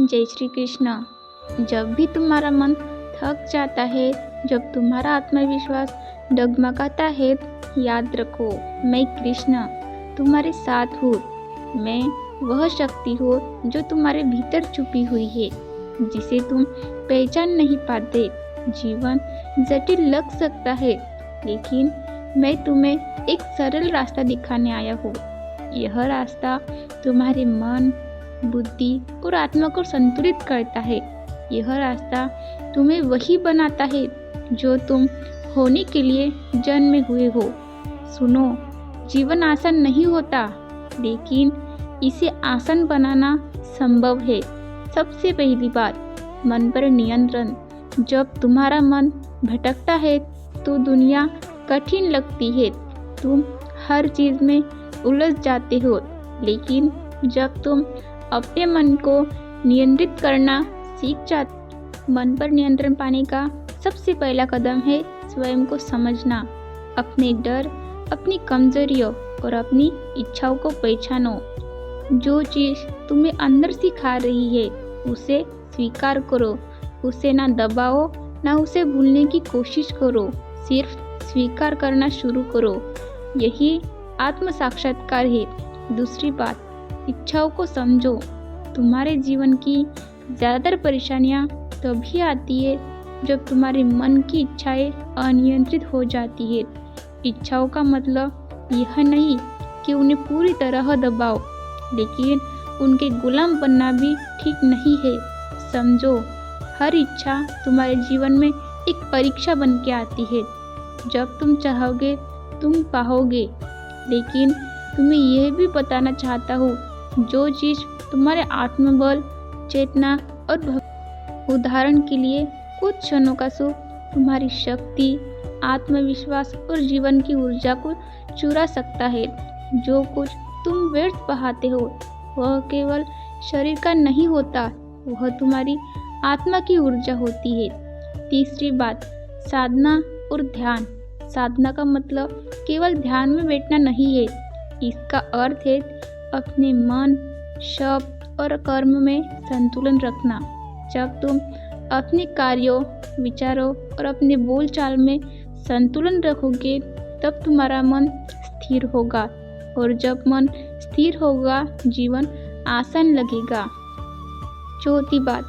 जय श्री कृष्ण। जब भी तुम्हारा मन थक जाता है, जब तुम्हारा आत्मविश्वास डगमगाता है, याद रखो, मैं कृष्ण तुम्हारे साथ हूँ। मैं वह शक्ति हूँ जो तुम्हारे भीतर छुपी हुई है, जिसे तुम पहचान नहीं पाते। जीवन जटिल लग सकता है, लेकिन मैं तुम्हें एक सरल रास्ता दिखाने आया हूँ। यह रास्ता तुम्हारे मन, बुद्धि और आत्मा को संतुलित करता है। यह रास्ता तुम्हें वही बनाता है जो तुम होने के लिए जन्मे हुए हो। सुनो, जीवन आसान नहीं होता, लेकिन इसे आसान बनाना संभव है। सबसे पहली बात, मन पर नियंत्रण। जब तुम्हारा मन भटकता है तो दुनिया कठिन लगती है, तुम हर चीज में उलझ जाते हो। लेकिन जब तुम अपने मन को नियंत्रित करना सीख जाते, मन पर नियंत्रण पाने का सबसे पहला कदम है स्वयं को समझना। अपने डर, अपनी कमजोरियों और अपनी इच्छाओं को पहचानो। जो चीज तुम्हें अंदर से खा रही है, उसे स्वीकार करो। उसे ना दबाओ, ना उसे भूलने की कोशिश करो, सिर्फ स्वीकार करना शुरू करो। यही आत्म साक्षात्कार है। दूसरी बात, इच्छाओं को समझो। तुम्हारे जीवन की ज़्यादातर परेशानियां तभी आती है जब तुम्हारे मन की इच्छाएं अनियंत्रित हो जाती है। इच्छाओं का मतलब यह नहीं कि उन्हें पूरी तरह दबाओ, लेकिन उनके गुलाम बनना भी ठीक नहीं है। समझो, हर इच्छा तुम्हारे जीवन में एक परीक्षा बन के आती है। जब तुम चाहोगे तुम पाओगे, लेकिन तुम्हें यह भी बताना चाहता हूँ, जो चीज़ तुम्हारे आत्मबल, चेतना और उदाहरण के लिए कुछ क्षणों का सुख तुम्हारी शक्ति, आत्मविश्वास और जीवन की ऊर्जा को चुरा सकता है। जो कुछ तुम व्यर्थ बहाते हो, वह केवल शरीर का नहीं होता, वह तुम्हारी आत्मा की ऊर्जा होती है। तीसरी बात, साधना और ध्यान। साधना का मतलब केवल ध्यान में बैठना नहीं है। इसका अर्थ है अपने मन, शब्द और कर्म में संतुलन रखना। जब तुम अपने कार्यों, विचारों और अपने बोलचाल में संतुलन रखोगे, तब तुम्हारा मन स्थिर होगा, और जब मन स्थिर होगा, जीवन आसान लगेगा। चौथी बात,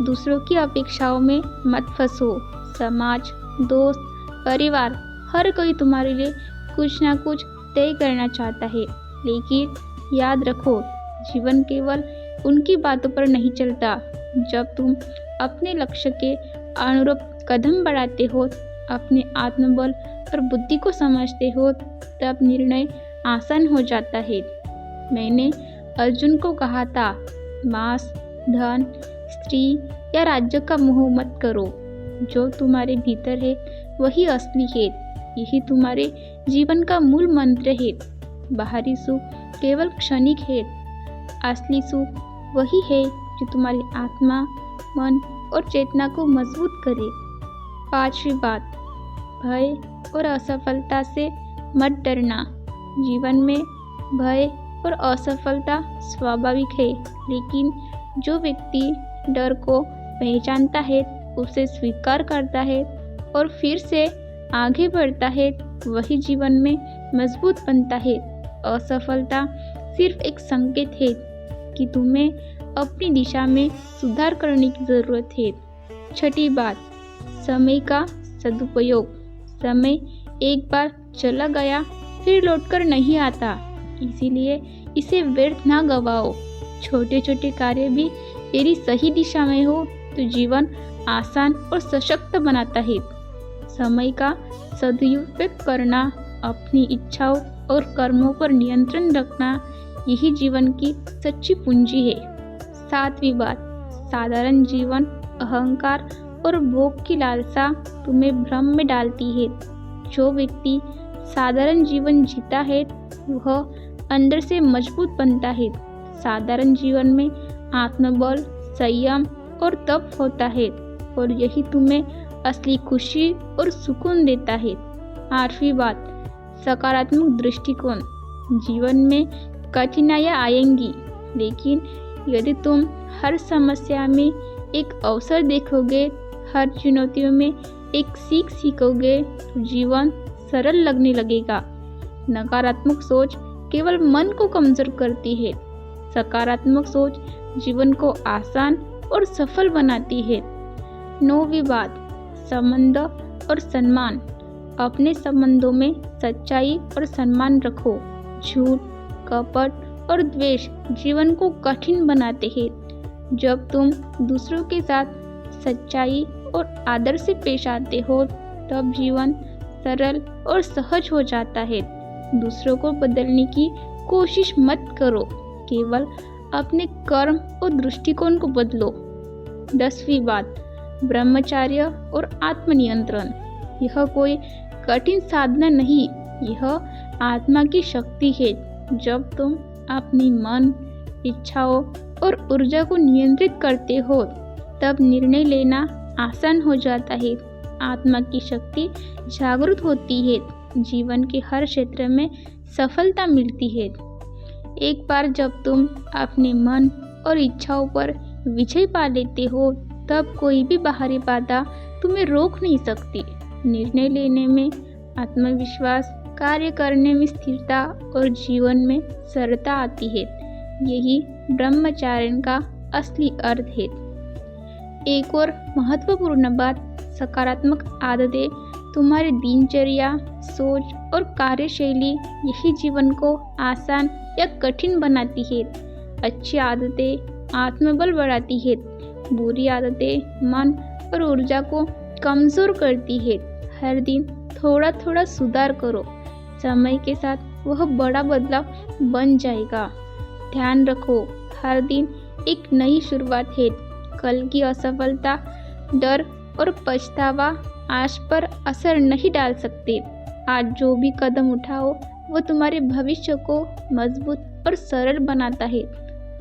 दूसरों की अपेक्षाओं में मत फंसो। समाज, दोस्त, परिवार, हर कोई तुम्हारे लिए कुछ ना कुछ तय करना चाहता है, लेकिन याद रखो, जीवन केवल उनकी बातों पर नहीं चलता। जब तुम अपने लक्ष्य के अनुरूप कदम बढ़ाते हो, अपने आत्मबल और बुद्धि को समझते हो, तब निर्णय आसान हो जाता है। मैंने अर्जुन को कहा था, मांस, धन, स्त्री या राज्य का मोह मत करो। जो तुम्हारे भीतर है वही असली है। यही तुम्हारे जीवन का मूल मंत्र है। बाहरी सुख केवल क्षणिक है, असली सुख वही है जो तुम्हारी आत्मा, मन और चेतना को मजबूत करे। पांचवी बात, भय और असफलता से मत डरना। जीवन में भय और असफलता स्वाभाविक है, लेकिन जो व्यक्ति डर को पहचानता है, उसे स्वीकार करता है और फिर से आगे बढ़ता है, वही जीवन में मजबूत बनता है। असफलता सिर्फ एक संकेत है कि तुम्हें अपनी दिशा में सुधार करने की ज़रूरत है। छठी बात, समय का सदुपयोग। समय एक बार चला गया फिर लौटकर नहीं आता, इसीलिए इसे व्यर्थ ना गवाओ। छोटे छोटे कार्य भी यदि सही दिशा में हो तो जीवन आसान और सशक्त बनाता है। समय का सदुपयोग करना, अपनी इच्छाओं और कर्मों पर नियंत्रण रखना, यही जीवन की सच्ची पूंजी है। सातवीं बात, साधारण जीवन, अहंकार और भोग की लालसा तुम्हें भ्रम में डालती है। जो व्यक्ति साधारण जीवन जीता है, वह अंदर से मजबूत बनता है। साधारण जीवन में आत्मबल, संयम और तप होता है, और यही तुम्हें असली खुशी और सुकून देता है। आठवीं बात, सकारात्मक दृष्टिकोण। जीवन में कठिनाइयाँ आएंगी, लेकिन यदि तुम हर समस्या में एक अवसर देखोगे, हर चुनौतियों में एक सीख सीखोगे, तो जीवन सरल लगने लगेगा। नकारात्मक सोच केवल मन को कमजोर करती है। सकारात्मक सोच जीवन को आसान और सफल बनाती है। 9वीं बात, संबंध और सम्मान। अपने संबंधों में सच्चाई और सम्मान रखो। झूठ, कपट और द्वेष जीवन को कठिन बनाते हैं। जब तुम दूसरों के साथ सच्चाई और आदर से पेश आते हो, तब जीवन सरल और सहज हो जाता है। दूसरों को बदलने की कोशिश मत करो, केवल अपने कर्म और दृष्टिकोण को बदलो। 10वीं बात, ब्रह्मचर्य और आत्मनियंत्रण। यह कोई कठिन साधना नहीं, यह आत्मा की शक्ति है। जब तुम अपनी मन, इच्छाओं और ऊर्जा को नियंत्रित करते हो, तब निर्णय लेना आसान हो जाता है। आत्मा की शक्ति जागृत होती है, जीवन के हर क्षेत्र में सफलता मिलती है। एक बार जब तुम अपने मन और इच्छाओं पर विजय पा लेते हो, तब कोई भी बाहरी बाधा तुम्हें रोक नहीं सकती। निर्णय लेने में आत्मविश्वास, कार्य करने में स्थिरता और जीवन में सरलता आती है। यही ब्रह्मचर्य का असली अर्थ है। एक और महत्वपूर्ण बात, सकारात्मक आदतें तुम्हारी दिनचर्या, सोच और कार्यशैली यही जीवन को आसान या कठिन बनाती है। अच्छी आदतें आत्मबल बढ़ाती है, बुरी आदतें मन और ऊर्जा को कमजोर करती है। हर दिन थोड़ा थोड़ा सुधार करो, समय के साथ वह बड़ा बदलाव बन जाएगा। ध्यान रखो, हर दिन एक नई शुरुआत है। कल की असफलता, डर और पछतावा आज पर असर नहीं डाल सकते। आज जो भी कदम उठाओ, वो तुम्हारे भविष्य को मजबूत और सरल बनाता है।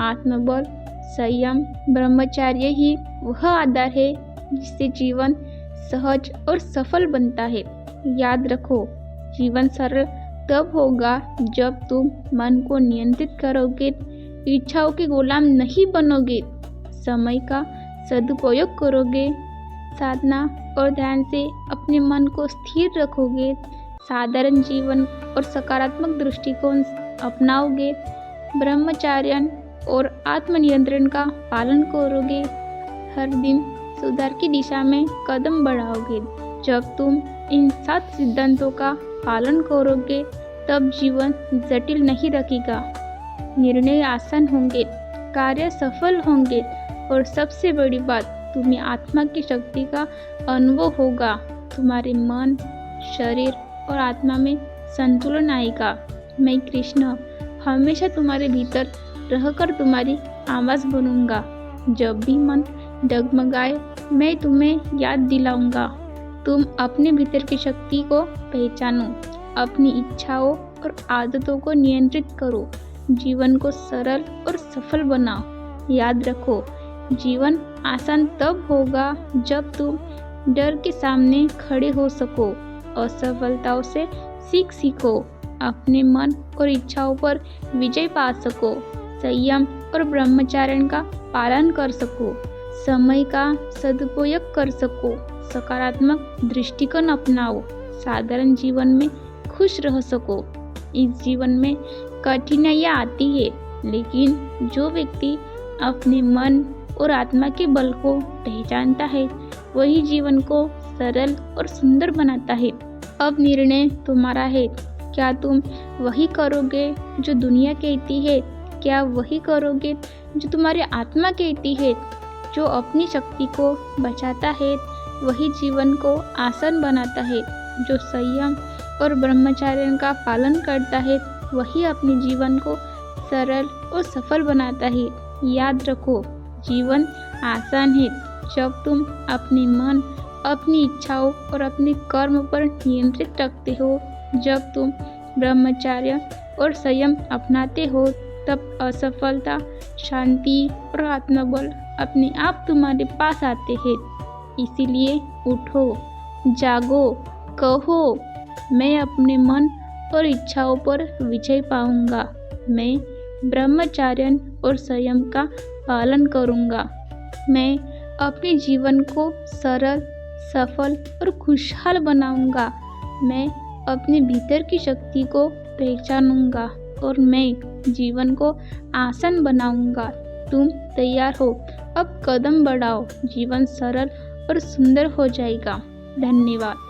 आत्मबल, संयम, ब्रह्मचर्य ही वह आधार है जिससे जीवन सहज और सफल बनता है। याद रखो, जीवन सरल तब होगा जब तुम मन को नियंत्रित करोगे, इच्छाओं के गुलाम नहीं बनोगे, समय का सदुपयोग करोगे, साधना और ध्यान से अपने मन को स्थिर रखोगे, साधारण जीवन और सकारात्मक दृष्टिकोण अपनाओगे, ब्रह्मचर्य और आत्मनियंत्रण का पालन करोगे, हर दिन सुधार की दिशा में कदम बढ़ाओगे। जब तुम इन 7 सिद्धांतों का पालन करोगे, तब जीवन जटिल नहीं रहेगा, निर्णय आसान होंगे, कार्य सफल होंगे और सबसे बड़ी बात, तुम्हें आत्मा की शक्ति का अनुभव होगा। तुम्हारे मन, शरीर और आत्मा में संतुलन आएगा। मैं कृष्ण हमेशा तुम्हारे भीतर रहकर तुम्हारी आवाज़ बनूंगा। जब भी मन डगमगाए, मैं तुम्हें याद दिलाऊंगा। तुम अपने भीतर की शक्ति को पहचानो, अपनी इच्छाओं और आदतों को नियंत्रित करो, जीवन को सरल और सफल बनाओ। याद रखो, जीवन आसान तब होगा जब तुम डर के सामने खड़े हो सको, असफलताओं से सीखो, अपने मन और इच्छाओं पर विजय पा सको, संयम और ब्रह्मचर्य का पालन कर सको, समय का सदुपयोग कर सको, सकारात्मक दृष्टिकोण अपनाओ, साधारण जीवन में खुश रह सको। इस जीवन में कठिनाइयाँ आती है, लेकिन जो व्यक्ति अपने मन और आत्मा के बल को पहचानता है, वही जीवन को सरल और सुंदर बनाता है। अब निर्णय तुम्हारा है। क्या तुम वही करोगे जो दुनिया कहती है? क्या वही करोगे जो तुम्हारी आत्मा कहती है? जो अपनी शक्ति को बचाता है, वही जीवन को आसान बनाता है। जो संयम और ब्रह्मचर्य का पालन करता है, वही अपने जीवन को सरल और सफल बनाता है। याद रखो, जीवन आसान है जब तुम अपने मन, अपनी इच्छाओं और अपने कर्म पर नियंत्रित रखते हो। जब तुम ब्रह्मचर्य और संयम अपनाते हो, तब असफलता, शांति और आत्मबल अपने आप तुम्हारे पास आते हैं। इसीलिए उठो, जागो, कहो, मैं अपने मन और इच्छाओं पर विजय पाऊंगा। मैं ब्रह्मचर्य और संयम का पालन करूँगा। मैं अपने जीवन को सरल, सफल और खुशहाल बनाऊँगा। मैं अपने भीतर की शक्ति को पहचानूँगा और मैं जीवन को आसान बनाऊँगा। तुम तैयार हो? अब कदम बढ़ाओ, जीवन सरल और सुंदर हो जाएगा। धन्यवाद।